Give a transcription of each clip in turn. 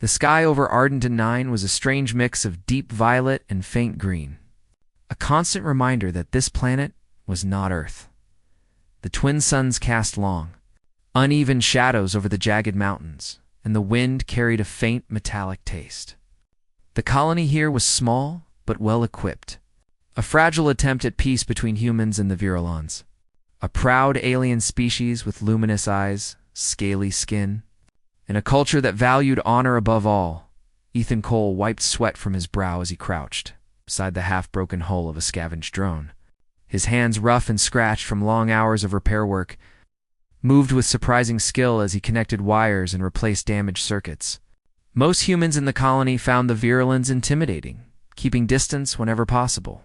The sky over Ardenton 9 was a strange mix of deep violet and faint green, a constant reminder that this planet was not Earth. The twin suns cast long, uneven shadows over the jagged mountains, and the wind carried a faint metallic taste. The colony here was small but well equipped, a fragile attempt at peace between humans and the Virulons. A proud alien species with luminous eyes, scaly skin, and a culture that valued honor above all. Ethan Cole wiped sweat from his brow as he crouched beside the half-broken hull of a scavenged drone. His hands rough and scratched from long hours of repair work, moved with surprising skill as he connected wires and replaced damaged circuits. Most humans in the colony found the Virulons intimidating, keeping distance whenever possible.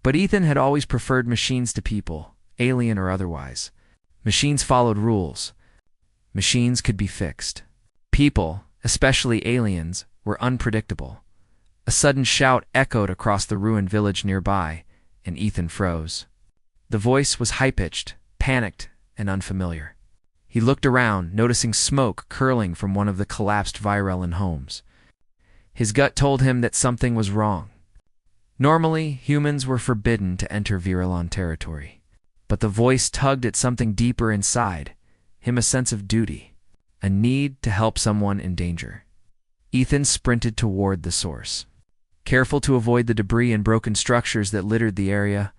But Ethan had always preferred machines to people, alien or otherwise. Machines followed rules. Machines could be fixed. People, especially aliens, were unpredictable. A sudden shout echoed across the ruined village nearby, and Ethan froze. The voice was high-pitched, panicked, and unfamiliar. He looked around, noticing smoke curling from one of the collapsed Virulon homes. His gut told him that something was wrong. Normally, humans were forbidden to enter Virulon territory. But the voice tugged at something deeper inside him, a sense of duty, a need to help someone in danger. Ethan sprinted toward the source, careful to avoid the debris and broken structures that littered the area.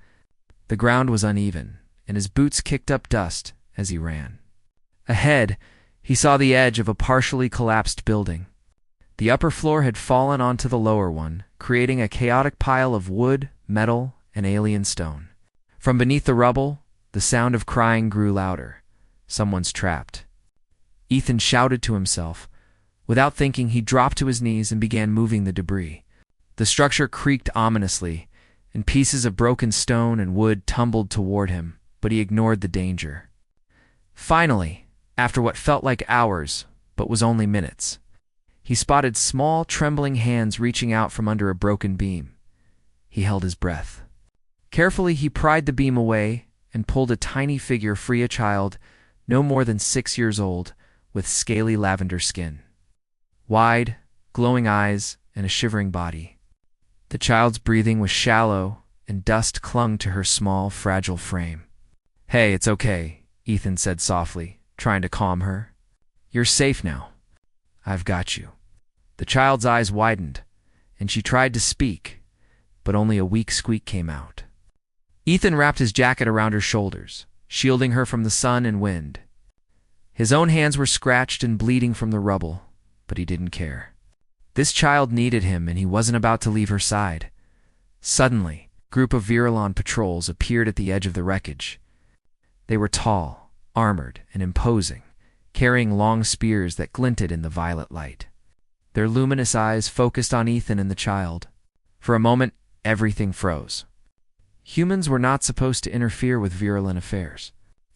The ground was uneven, and his boots kicked up dust as he ran. Ahead, he saw the edge of a partially collapsed building. The upper floor had fallen onto the lower one, creating a chaotic pile of wood, metal, and alien stone. From beneath the rubble, the sound of crying grew louder. Someone's trapped. Ethan shouted to himself. Without thinking, he dropped to his knees and began moving the debris. The structure creaked ominously, and pieces of broken stone and wood tumbled toward him, but he ignored the danger. Finally, after what felt like hours, but was only minutes, he spotted small, trembling hands reaching out from under a broken beam. He held his breath. Carefully, he pried the beam away and pulled a tiny figure free, a child, no more than 6 years old, with scaly lavender skin, wide, glowing eyes, and a shivering body. The child's breathing was shallow, and dust clung to her small, fragile frame. "Hey, it's okay," Ethan said softly, trying to calm her. "You're safe now. I've got you." The child's eyes widened, and she tried to speak, but only a weak squeak came out. Ethan wrapped his jacket around her shoulders, shielding her from the sun and wind. His own hands were scratched and bleeding from the rubble, but he didn't care. This child needed him, and he wasn't about to leave her side. Suddenly, a group of Virulon patrols appeared at the edge of the wreckage. They were tall, armored, and imposing, carrying long spears that glinted in the violet light. Their luminous eyes focused on Ethan and the child. For a moment, everything froze. Humans were not supposed to interfere with Virulon affairs,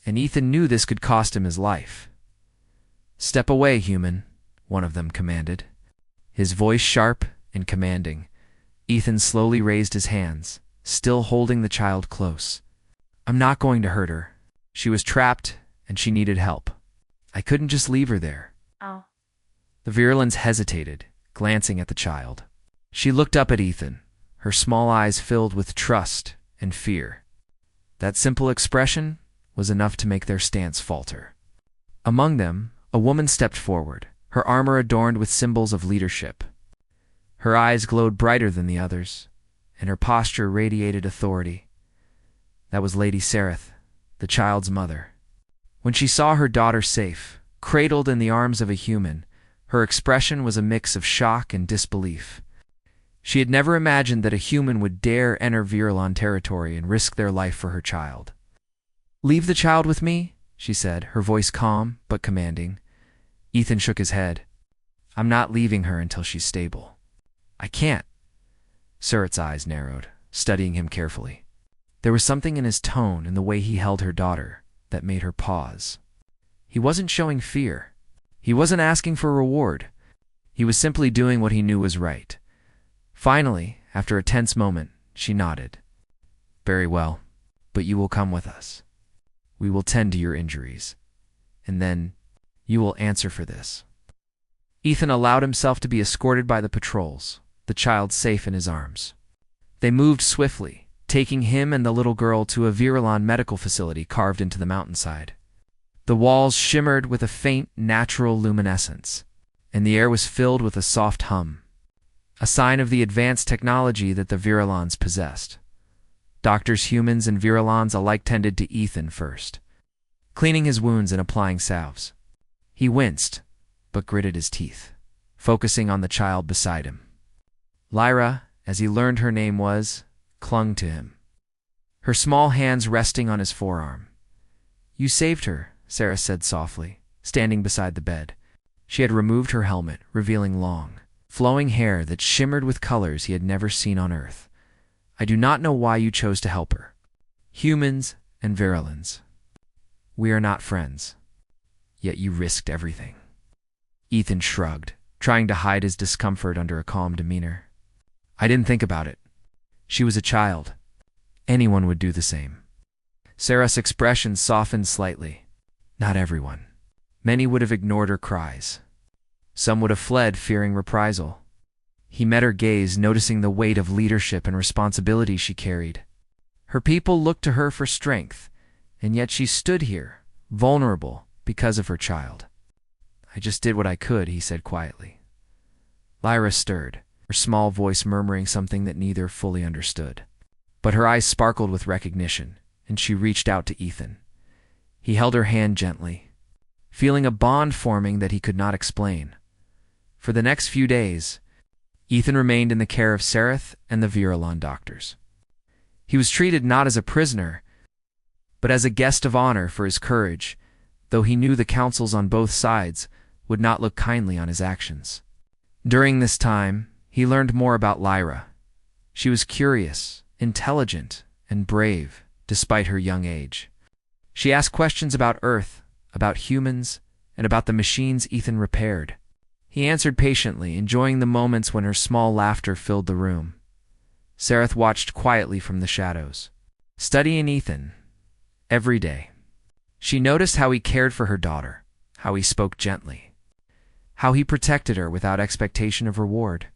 and Ethan knew this could cost him his life. "Step away, human," one of them commanded. His voice sharp and commanding, Ethan slowly raised his hands, still holding the child close. "I'm not going to hurt her. She was trapped, and she needed help. I couldn't just leave her there." Oh. The Virulons hesitated, glancing at the child. She looked up at Ethan, her small eyes filled with trust and fear. That simple expression was enough to make their stance falter. Among them, a woman stepped forward, her armor adorned with symbols of leadership. Her eyes glowed brighter than the others, and her posture radiated authority. That was Lady Sereth, the child's mother. When she saw her daughter safe, cradled in the arms of a human, her expression was a mix of shock and disbelief. She had never imagined that a human would dare enter Virulon territory and risk their life for her child. "Leave the child with me," she said, her voice calm but commanding. Ethan shook his head. "I'm not leaving her until she's stable." "I can't." Surratt's eyes narrowed, studying him carefully. There was something in his tone and the way he held her daughter that made her pause. He wasn't showing fear. He wasn't asking for a reward. He was simply doing what he knew was right. Finally, after a tense moment, she nodded. "Very well, but you will come with us. We will tend to your injuries, and then you will answer for this." Ethan allowed himself to be escorted by the patrols, the child safe in his arms. They moved swiftly, taking him and the little girl to a Virulon medical facility carved into the mountainside. The walls shimmered with a faint, natural luminescence, and the air was filled with a soft hum, a sign of the advanced technology that the Virulons possessed. Doctors, humans, and Virulons alike tended to Ethan first, cleaning his wounds and applying salves. He winced, but gritted his teeth, focusing on the child beside him. Lyra, as he learned her name was, clung to him, her small hands resting on his forearm. "You saved her," Sarah said softly, standing beside the bed. She had removed her helmet, revealing long, flowing hair that shimmered with colors he had never seen on Earth. "I do not know why you chose to help her. Humans and Virulons. We are not friends. Yet you risked everything." Ethan shrugged, trying to hide his discomfort under a calm demeanor. "I didn't think about it. She was a child. Anyone would do the same." Sarah's expression softened slightly. Not everyone. Many would have ignored her cries. Some would have fled, fearing reprisal. He met her gaze, noticing the weight of leadership and responsibility she carried. Her people looked to her for strength, and yet she stood here, vulnerable, because of her child. "I just did what I could," he said quietly. Lyra stirred, her small voice murmuring something that neither fully understood. But her eyes sparkled with recognition, and she reached out to Ethan. He held her hand gently, feeling a bond forming that he could not explain. For the next few days, Ethan remained in the care of Sereth and the Virulon doctors. He was treated not as a prisoner, but as a guest of honor for his courage, though he knew the councils on both sides would not look kindly on his actions. During this time, he learned more about Lyra. She was curious, intelligent, and brave, despite her young age. She asked questions about Earth, about humans, and about the machines Ethan repaired. He answered patiently, enjoying the moments when her small laughter filled the room. Sereth watched quietly from the shadows, studying Ethan every day. She noticed how he cared for her daughter, how he spoke gently, how he protected her without expectation of reward.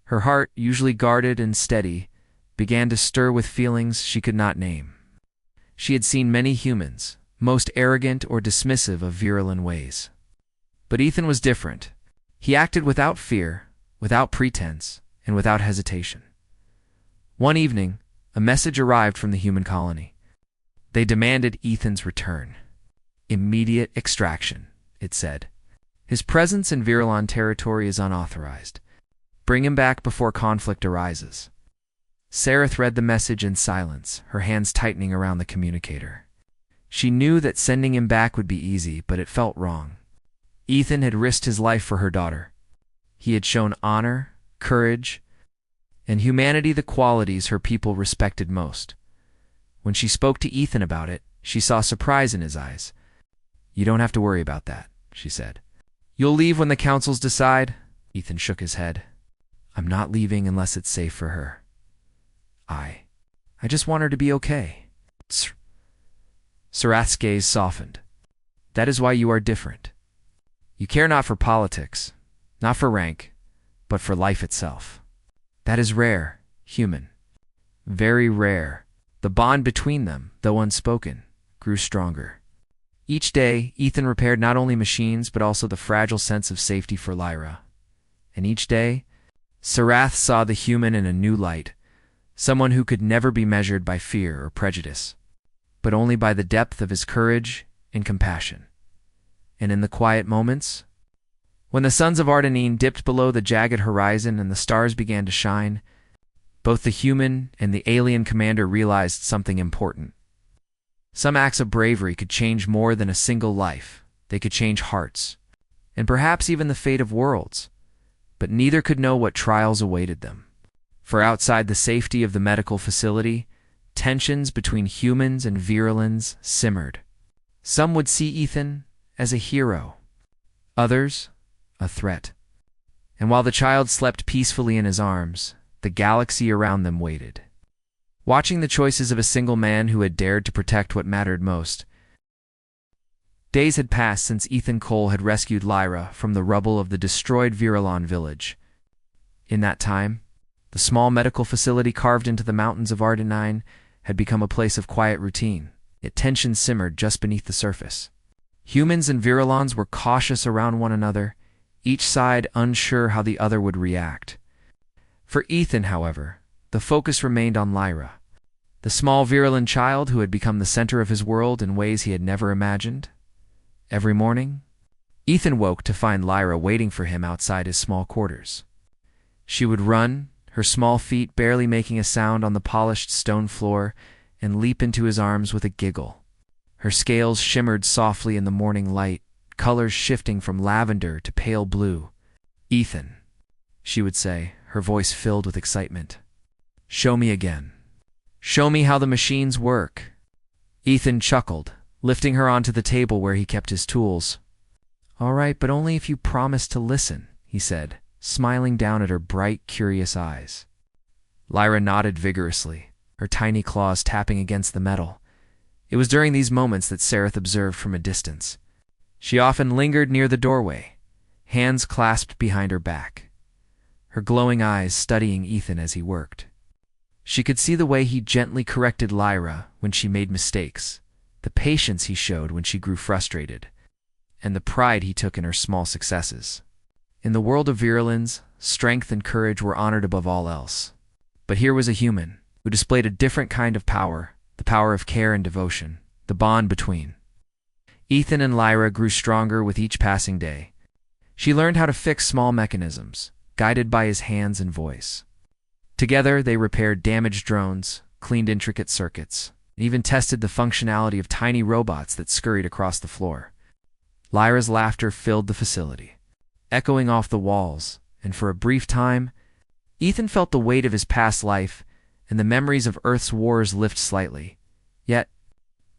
Her heart, usually guarded and steady, began to stir with feelings she could not name. She had seen many humans, most arrogant or dismissive of Virulon ways. But Ethan was different. He acted without fear, without pretense, and without hesitation. One evening, a message arrived from the human colony. They demanded Ethan's return. "Immediate extraction," it said. "His presence in Virulon territory is unauthorized. Bring him back before conflict arises." Sereth read the message in silence, her hands tightening around the communicator. She knew that sending him back would be easy, but it felt wrong. Ethan had risked his life for her daughter. He had shown honor, courage, and humanity, the qualities her people respected most. When she spoke to Ethan about it, she saw surprise in his eyes. "You don't have to worry about that," she said. "You'll leave when the councils decide?" Ethan shook his head. "I'm not leaving unless it's safe for her. I just want her to be okay." Sereth's gaze softened. "That is why you are different. You care not for politics, not for rank, but for life itself. That is rare, human. Very rare." The bond between them, though unspoken, grew stronger. Each day, Ethan repaired not only machines but also the fragile sense of safety for Lyra. And each day, Sereth saw the human in a new light, someone who could never be measured by fear or prejudice, but only by the depth of his courage and compassion. And in the quiet moments, when the suns of Ardenine dipped below the jagged horizon and the stars began to shine, both the human and the alien commander realized something important. Some acts of bravery could change more than a single life. They could change hearts, and perhaps even the fate of worlds, but neither could know what trials awaited them. For outside the safety of the medical facility, tensions between humans and Virulons simmered. Some would see Ethan as a hero, others a threat. And while the child slept peacefully in his arms, the galaxy around them waited, watching the choices of a single man who had dared to protect what mattered most. Days had passed since Ethan Cole had rescued Lyra from the rubble of the destroyed Virulon village. In that time, the small medical facility carved into the mountains of Ardenine had become a place of quiet routine, yet tension simmered just beneath the surface. Humans and Virulons were cautious around one another, each side unsure how the other would react. For Ethan, however, the focus remained on Lyra, the small virulent child who had become the center of his world in ways he had never imagined. Every morning, Ethan woke to find Lyra waiting for him outside his small quarters. She would run, her small feet barely making a sound on the polished stone floor, and leap into his arms with a giggle. Her scales shimmered softly in the morning light, colors shifting from lavender to pale blue. "Ethan," she would say, her voice filled with excitement. "Show me again. Show me how the machines work." Ethan chuckled, lifting her onto the table where he kept his tools. "All right, but only if you promise to listen," he said, smiling down at her bright, curious eyes. Lyra nodded vigorously, her tiny claws tapping against the metal. It was during these moments that Sereth observed from a distance. She often lingered near the doorway, hands clasped behind her back, her glowing eyes studying Ethan as he worked. She could see the way he gently corrected Lyra when she made mistakes, the patience he showed when she grew frustrated, and the pride he took in her small successes. In the world of Virulins, strength and courage were honored above all else. But here was a human who displayed a different kind of power, the power of care and devotion, the bond between. Ethan and Lyra grew stronger with each passing day. She learned how to fix small mechanisms, guided by his hands and voice. Together, they repaired damaged drones, cleaned intricate circuits, and even tested the functionality of tiny robots that scurried across the floor. Lyra's laughter filled the facility, echoing off the walls, and for a brief time, Ethan felt the weight of his past life and the memories of Earth's wars lift slightly. Yet,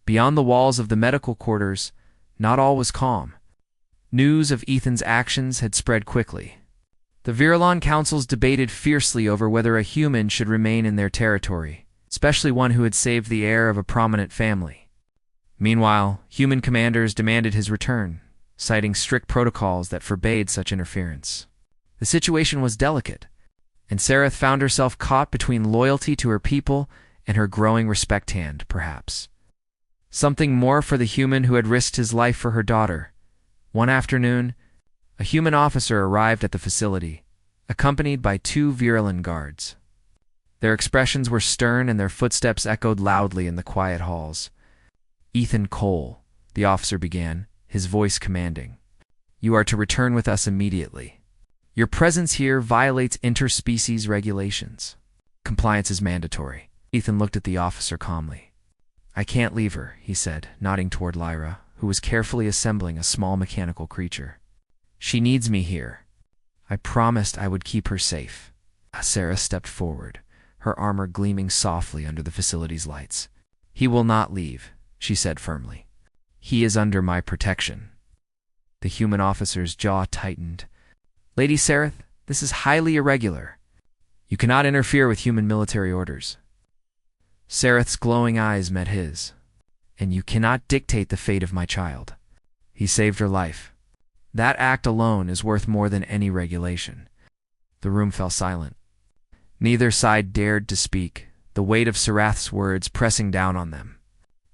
beyond the walls of the medical quarters, not all was calm. News of Ethan's actions had spread quickly. The Virulon councils debated fiercely over whether a human should remain in their territory, especially one who had saved the heir of a prominent family. Meanwhile, human commanders demanded his return, citing strict protocols that forbade such interference. The situation was delicate, and Sereth found herself caught between loyalty to her people and her growing respect hand, perhaps. Something more for the human who had risked his life for her daughter. One afternoon, a human officer arrived at the facility, accompanied by 2 Virulon guards. Their expressions were stern and their footsteps echoed loudly in the quiet halls. "Ethan Cole," the officer began, his voice commanding. "You are to return with us immediately. Your presence here violates interspecies regulations. Compliance is mandatory." Ethan looked at the officer calmly. "I can't leave her," he said, nodding toward Lyra, who was carefully assembling a small mechanical creature. "She needs me here. I promised I would keep her safe." Sarah stepped forward, her armor gleaming softly under the facility's lights. "He will not leave," she said firmly. "He is under my protection." The human officer's jaw tightened. "Lady Sereth, this is highly irregular. You cannot interfere with human military orders." Sereth's glowing eyes met his. "And you cannot dictate the fate of my child. He saved her life. That act alone is worth more than any regulation." The room fell silent. Neither side dared to speak, the weight of Sereth's words pressing down on them.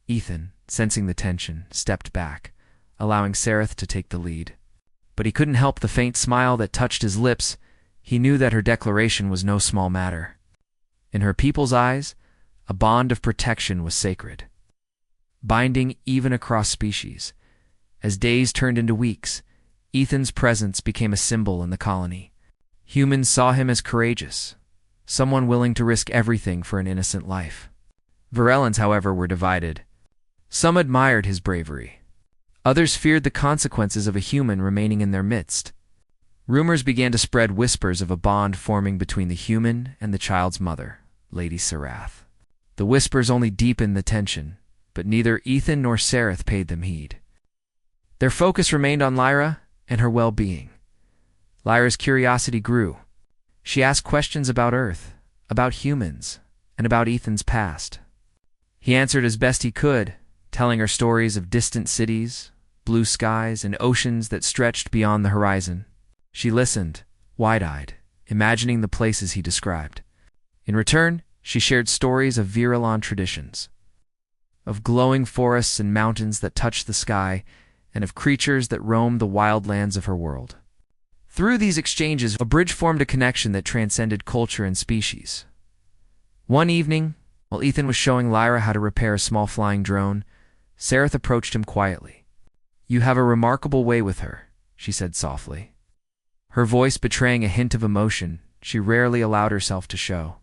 Ethan, sensing the tension, stepped back, allowing Sereth to take the lead. But he couldn't help the faint smile that touched his lips. He knew that her declaration was no small matter. In her people's eyes, a bond of protection was sacred, binding even across species. As days turned into weeks, Ethan's presence became a symbol in the colony. Humans saw him as courageous, someone willing to risk everything for an innocent life. Virulons, however, were divided. Some admired his bravery. Others feared the consequences of a human remaining in their midst. Rumors began to spread whispers of a bond forming between the human and the child's mother, Lady Sereth. The whispers only deepened the tension, but neither Ethan nor Sereth paid them heed. Their focus remained on Lyra and her well-being. Lyra's curiosity grew. She asked questions about Earth, about humans, and about Ethan's past. He answered as best he could, telling her stories of distant cities, blue skies, and oceans that stretched beyond the horizon. She listened, wide-eyed, imagining the places he described. In return, she shared stories of Virulon traditions, of glowing forests and mountains that touched the sky, and of creatures that roamed the wild lands of her world. Through these exchanges, a bridge formed a connection that transcended culture and species. One evening, while Ethan was showing Lyra how to repair a small flying drone, Sareth approached him quietly. "You have a remarkable way with her," she said softly. Her voice betraying a hint of emotion she rarely allowed herself to show.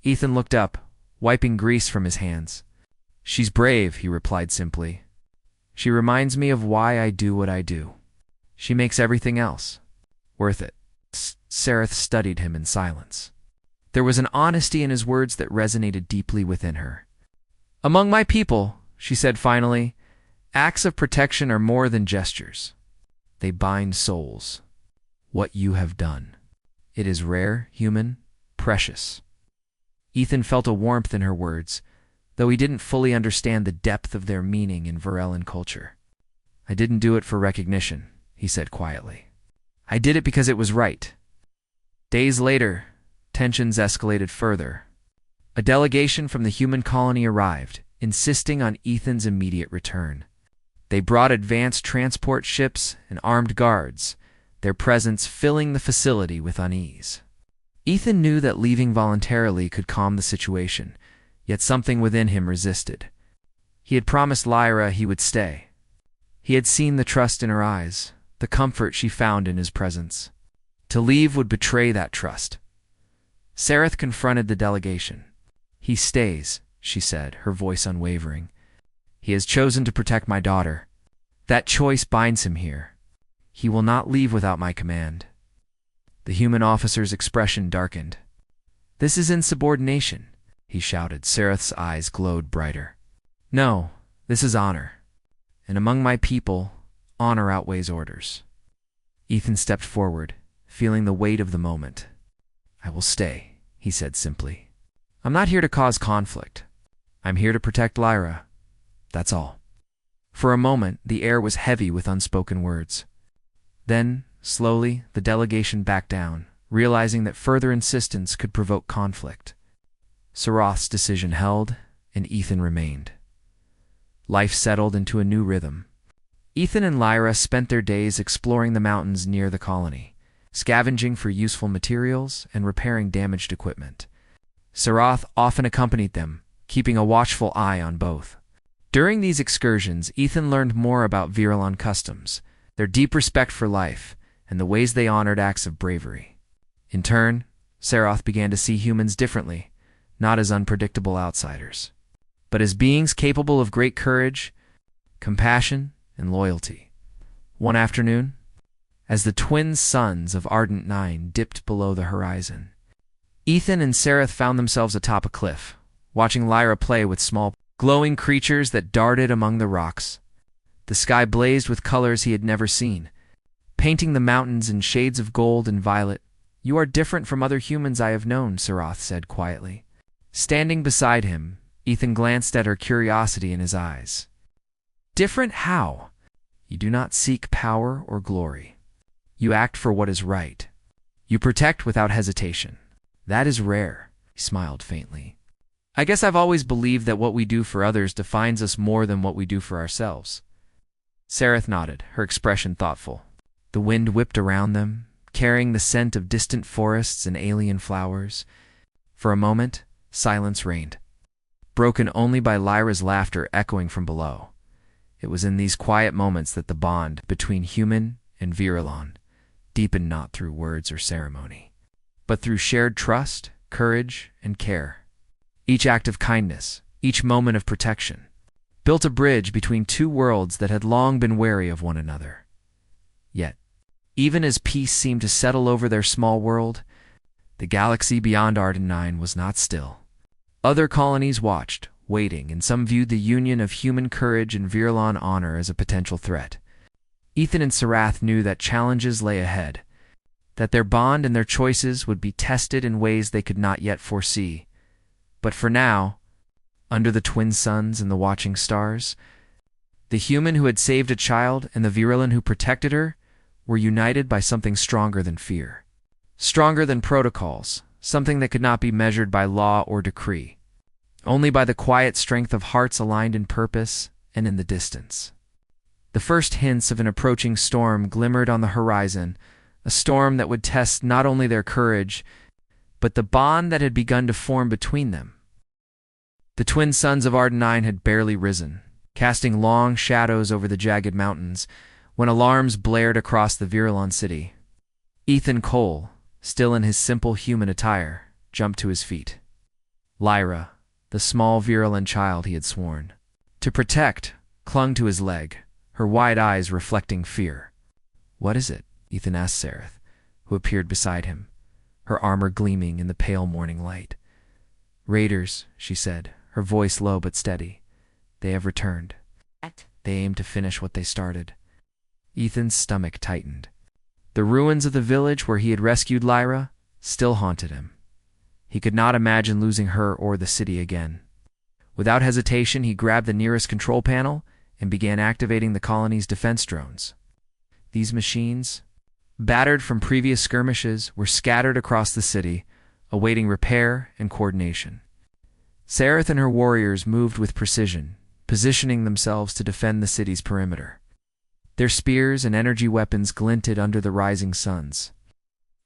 Ethan looked up, wiping grease from his hands. "She's brave," he replied simply. "She reminds me of why I do what I do. She makes everything else worth it." Sareth studied him in silence. There was an honesty in his words that resonated deeply within her. "Among my people," she said finally, "acts of protection are more than gestures. They bind souls. What you have done. It is rare, human, precious." Ethan felt a warmth in her words, though he didn't fully understand the depth of their meaning in Virellan culture. "I didn't do it for recognition," he said quietly. "I did it because it was right." Days later, tensions escalated further. A delegation from the human colony arrived, insisting on Ethan's immediate return. They brought advanced transport ships and armed guards, their presence filling the facility with unease. Ethan knew that leaving voluntarily could calm the situation, yet something within him resisted. He had promised Lyra he would stay. He had seen the trust in her eyes, the comfort she found in his presence. To leave would betray that trust. Sareth confronted the delegation. "He stays," she said, her voice unwavering. "He has chosen to protect my daughter. That choice binds him here. He will not leave without my command." The human officer's expression darkened. "This is insubordination," he shouted. Sareth's eyes glowed brighter. "No, this is honor. And among my people, honor outweighs orders." Ethan stepped forward, feeling the weight of the moment. "I will stay," he said simply. "I'm not here to cause conflict. I'm here to protect Lyra. That's all." For a moment, the air was heavy with unspoken words. Then, slowly, the delegation backed down, realizing that further insistence could provoke conflict. Saroth's decision held, and Ethan remained. Life settled into a new rhythm. Ethan and Lyra spent their days exploring the mountains near the colony, scavenging for useful materials and repairing damaged equipment. Saroth often accompanied them, keeping a watchful eye on both. During these excursions, Ethan learned more about Virulon customs, their deep respect for life, and the ways they honored acts of bravery. In turn, Saroth began to see humans differently, not as unpredictable outsiders, but as beings capable of great courage, compassion, and loyalty. One afternoon, as the twin suns of Ardent 9 dipped below the horizon, Ethan and Sareth found themselves atop a cliff, watching Lyra play with small, glowing creatures that darted among the rocks. The sky blazed with colors he had never seen, painting the mountains in shades of gold and violet. "You are different from other humans I have known," Saroth said quietly. Standing beside him, Ethan glanced at her curiosity in his eyes. "Different how?" "You do not seek power or glory. You act for what is right. You protect without hesitation. That is rare," he smiled faintly. "I guess I've always believed that what we do for others defines us more than what we do for ourselves." Sareth nodded, her expression thoughtful. The wind whipped around them, carrying the scent of distant forests and alien flowers. For a moment, silence reigned, broken only by Lyra's laughter echoing from below. It was in these quiet moments that the bond between human and Virulon deepened, not through words or ceremony, but through shared trust, courage, and care. Each act of kindness, each moment of protection, built a bridge between two worlds that had long been wary of one another. Yet, even as peace seemed to settle over their small world, the galaxy beyond Arden 9 was not still. Other colonies watched, waiting, and some viewed the union of human courage and Virulon honor as a potential threat. Ethan and Sareth knew that challenges lay ahead, that their bond and their choices would be tested in ways they could not yet foresee. But for now, under the twin suns and the watching stars, The human who had saved a child and the virulent who protected her were united by something stronger than fear. Stronger than protocols, something that could not be measured by law or decree, only by the quiet strength of hearts aligned in purpose and in the distance. The first hints of an approaching storm glimmered on the horizon, a storm that would test not only their courage, but the bond that had begun to form between them. The twin suns of Ardenine had barely risen, casting long shadows over the jagged mountains, when alarms blared across the virulent city. Ethan Cole, still in his simple human attire, jumped to his feet. Lyra, the small virulent child he had sworn to protect, clung to his leg, her wide eyes reflecting fear. "What is it?" Ethan asked Sareth, who appeared beside him, her armor gleaming in the pale morning light. "Raiders," she said, her voice low but steady. "They have returned. They aim to finish what they started." Ethan's stomach tightened. The ruins of the village where he had rescued Lyra still haunted him. He could not imagine losing her or the city again. Without hesitation, he grabbed the nearest control panel and began activating the colony's defense drones. These machines, battered from previous skirmishes, were scattered across the city, awaiting repair and coordination. Sareth and her warriors moved with precision, positioning themselves to defend the city's perimeter. Their spears and energy weapons glinted under the rising suns.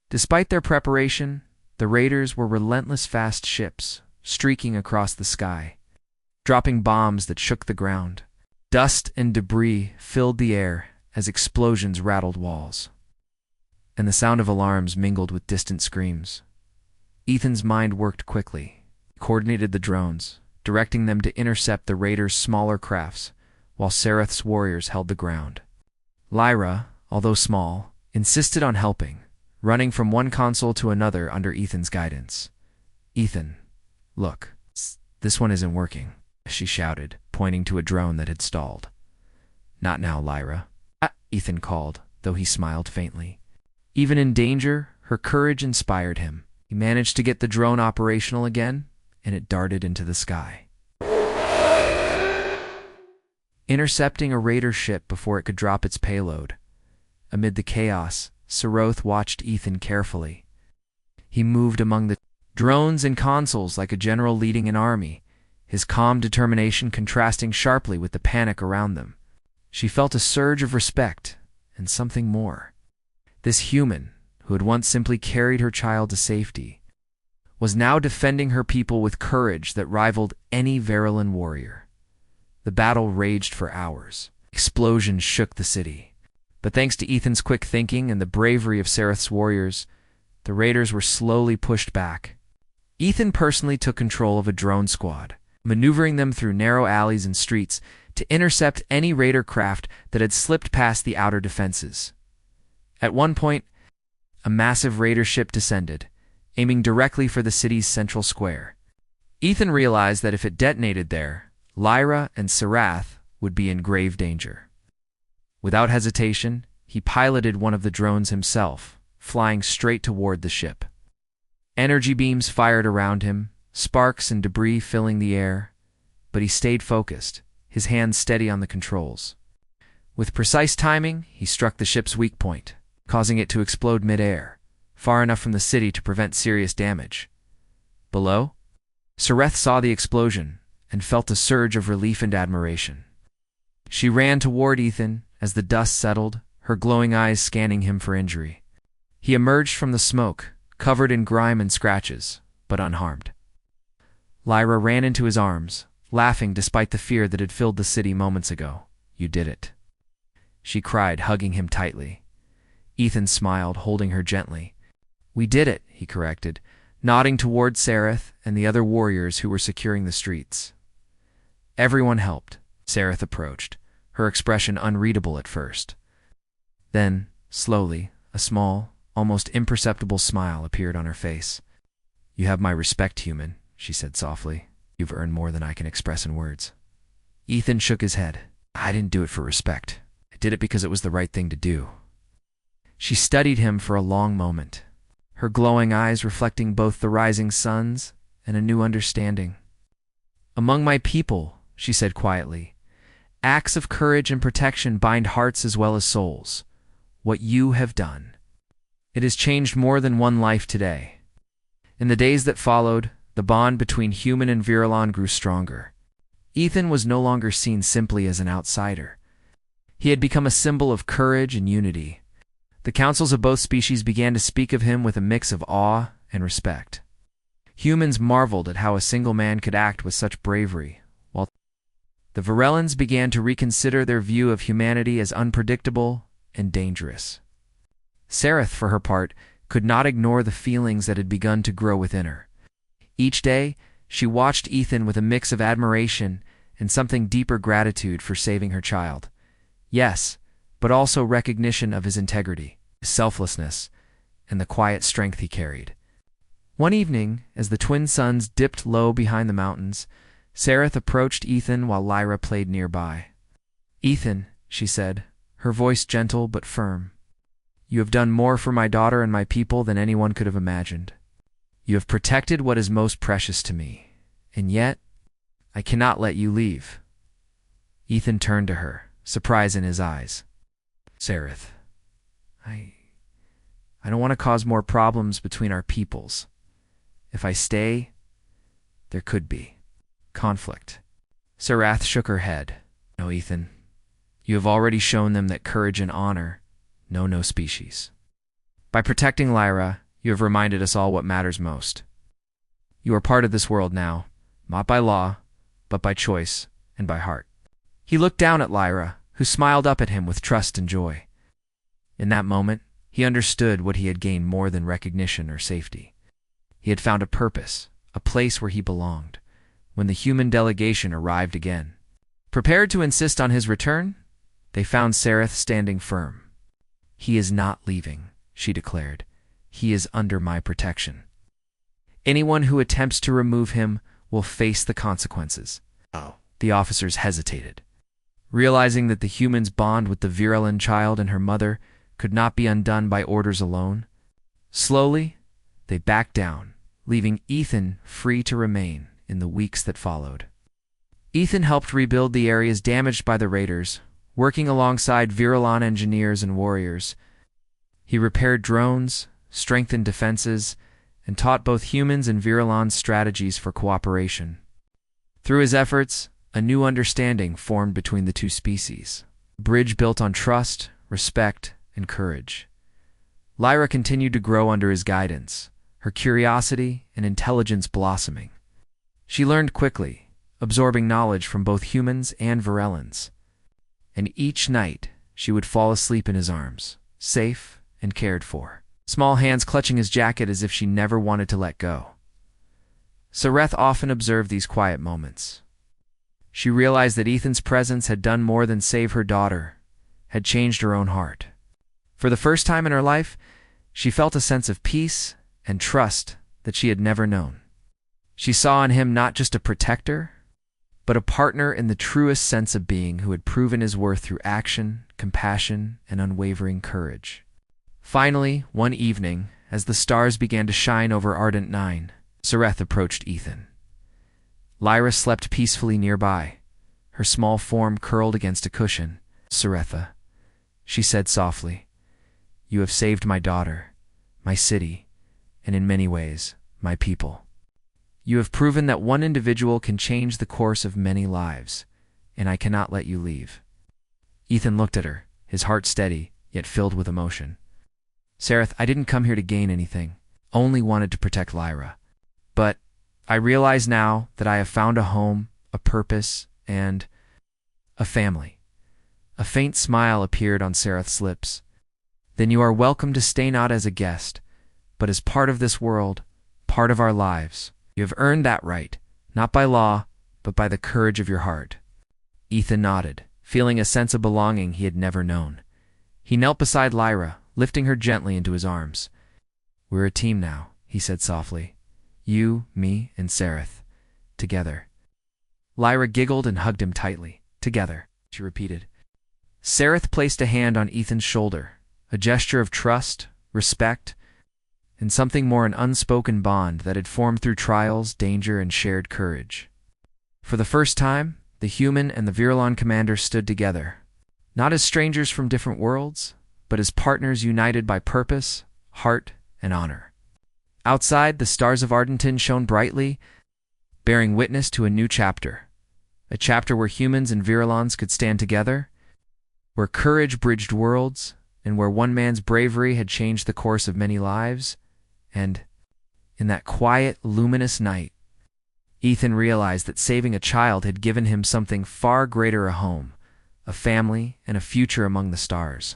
Despite their preparation, the raiders were relentless fast ships, streaking across the sky, dropping bombs that shook the ground. Dust and debris filled the air as explosions rattled walls, and the sound of alarms mingled with distant screams. Ethan's mind worked quickly. He coordinated the drones, directing them to intercept the raiders' smaller crafts, while Sareth's warriors held the ground. Lyra, although small, insisted on helping, running from one console to another under Ethan's guidance. "Ethan, look, this one isn't working," she shouted, pointing to a drone that had stalled. "Not now, Lyra," Ethan called, though he smiled faintly. Even in danger, her courage inspired him. He managed to get the drone operational again, and it darted into the sky, intercepting a raider ship before it could drop its payload. Amid the chaos, Saroth watched Ethan carefully. He moved among the drones and consoles like a general leading an army, his calm determination contrasting sharply with the panic around them. She felt a surge of respect and something more. This human, who had once simply carried her child to safety, was now defending her people with courage that rivaled any Verulan warrior. The battle raged for hours. Explosions shook the city. But thanks to Ethan's quick thinking and the bravery of Sareth's warriors, the raiders were slowly pushed back. Ethan personally took control of a drone squad, maneuvering them through narrow alleys and streets to intercept any raider craft that had slipped past the outer defenses. At one point, a massive raider ship descended, aiming directly for the city's central square. Ethan realized that if it detonated there, Lyra and Sarath would be in grave danger. Without hesitation, he piloted one of the drones himself, flying straight toward the ship. Energy beams fired around him, sparks and debris filling the air, but he stayed focused, his hands steady on the controls. With precise timing, he struck the ship's weak point, causing it to explode mid-air, far enough from the city to prevent serious damage. Below, Sareth saw the explosion and felt a surge of relief and admiration. She ran toward Ethan as the dust settled, her glowing eyes scanning him for injury. He emerged from the smoke, covered in grime and scratches, but unharmed. Lyra ran into his arms, laughing despite the fear that had filled the city moments ago. "You did it," she cried, hugging him tightly. Ethan smiled, holding her gently. "We did it," he corrected, nodding toward Sareth and the other warriors who were securing the streets. Everyone helped. Sareth approached, her expression unreadable at first. Then, slowly, a small, almost imperceptible smile appeared on her face. "You have my respect, human," she said softly. "You've earned more than I can express in words." Ethan shook his head. "I didn't do it for respect. I did it because it was the right thing to do." She studied him for a long moment, her glowing eyes reflecting both the rising suns and a new understanding. "Among my people," she said quietly, Acts of courage and protection bind hearts as well as souls. What you have done. It has changed more than one life today. In the days that followed, the bond between human and Virulon grew stronger. Ethan was no longer seen simply as an outsider. He had become a symbol of courage and unity. The councils of both species began to speak of him with a mix of awe and respect. Humans marveled at how a single man could act with such bravery, while the Virulons began to reconsider their view of humanity as unpredictable and dangerous. Sereth, for her part, could not ignore the feelings that had begun to grow within her. Each day, she watched Ethan with a mix of admiration and something deeper gratitude for saving her child. Yes, but also recognition of his integrity, his selflessness, and the quiet strength he carried. One evening, as the twin suns dipped low behind the mountains, Sereth approached Ethan while Lyra played nearby. "Ethan," she said, her voice gentle but firm, "you have done more for my daughter and my people than anyone could have imagined. You have protected what is most precious to me, and yet I cannot let you leave." Ethan turned to her, surprise in his eyes. "Sereth, I don't want to cause more problems between our peoples. If I stay, there could be conflict." Sereth shook her head. "No, Ethan. You have already shown them that courage and honor know no species. By protecting Lyra, you have reminded us all what matters most. You are part of this world now, not by law, but by choice and by heart." He looked down at Lyra, who smiled up at him with trust and joy. In that moment, he understood what he had gained more than recognition or safety. He had found a purpose, a place where he belonged, when the human delegation arrived again. Prepared to insist on his return, they found Sereth standing firm. "He is not leaving," she declared. "He is under my protection. Anyone who attempts to remove him will face the consequences." Oh. The officers hesitated, realizing that the human's bond with the Virulon child and her mother could not be undone by orders alone. Slowly, they backed down, leaving Ethan free to remain in the weeks that followed. Ethan helped rebuild the areas damaged by the raiders, working alongside Virulon engineers and warriors. He repaired drones, strengthened defenses, and taught both humans and Virulons strategies for cooperation. Through his efforts, a new understanding formed between the two species, a bridge built on trust, respect, and courage. Lyra continued to grow under his guidance, her curiosity and intelligence blossoming. She learned quickly, absorbing knowledge from both humans and Virulons. And each night, she would fall asleep in his arms, safe and cared for, small hands clutching his jacket as if she never wanted to let go. Sereth often observed these quiet moments. She realized that Ethan's presence had done more than save her daughter, had changed her own heart. For the first time in her life, she felt a sense of peace and trust that she had never known. She saw in him not just a protector, but a partner in the truest sense of being who had proven his worth through action, compassion, and unwavering courage. Finally, one evening, as the stars began to shine over Ardent 9, Sereth approached Ethan. Lyra slept peacefully nearby, her small form curled against a cushion. "Seretha," she said softly, "you have saved my daughter, my city, and in many ways, my people. You have proven that one individual can change the course of many lives, and I cannot let you leave." Ethan looked at her, his heart steady, yet filled with emotion. "Sereth, I didn't come here to gain anything, only wanted to protect Lyra. But I realize now that I have found a home, a purpose, and a family." A faint smile appeared on Sereth's lips. "Then you are welcome to stay not as a guest, but as part of this world, part of our lives. You have earned that right, not by law, but by the courage of your heart." Ethan nodded, feeling a sense of belonging he had never known. He knelt beside Lyra, lifting her gently into his arms. "We're a team now," he said softly. "You, me, and Sereth. Together." Lyra giggled and hugged him tightly. "Together," she repeated. Sereth placed a hand on Ethan's shoulder, a gesture of trust, respect, and something more an unspoken bond that had formed through trials, danger, and shared courage. For the first time, the human and the Virulon commander stood together, not as strangers from different worlds, but as partners united by purpose, heart, and honor. Outside, the stars of Ardenton shone brightly, bearing witness to a new chapter, a chapter where humans and Virulons could stand together, where courage bridged worlds, and where one man's bravery had changed the course of many lives. And, in that quiet, luminous night, Ethan realized that saving a child had given him something far greater: a home, a family, and a future among the stars.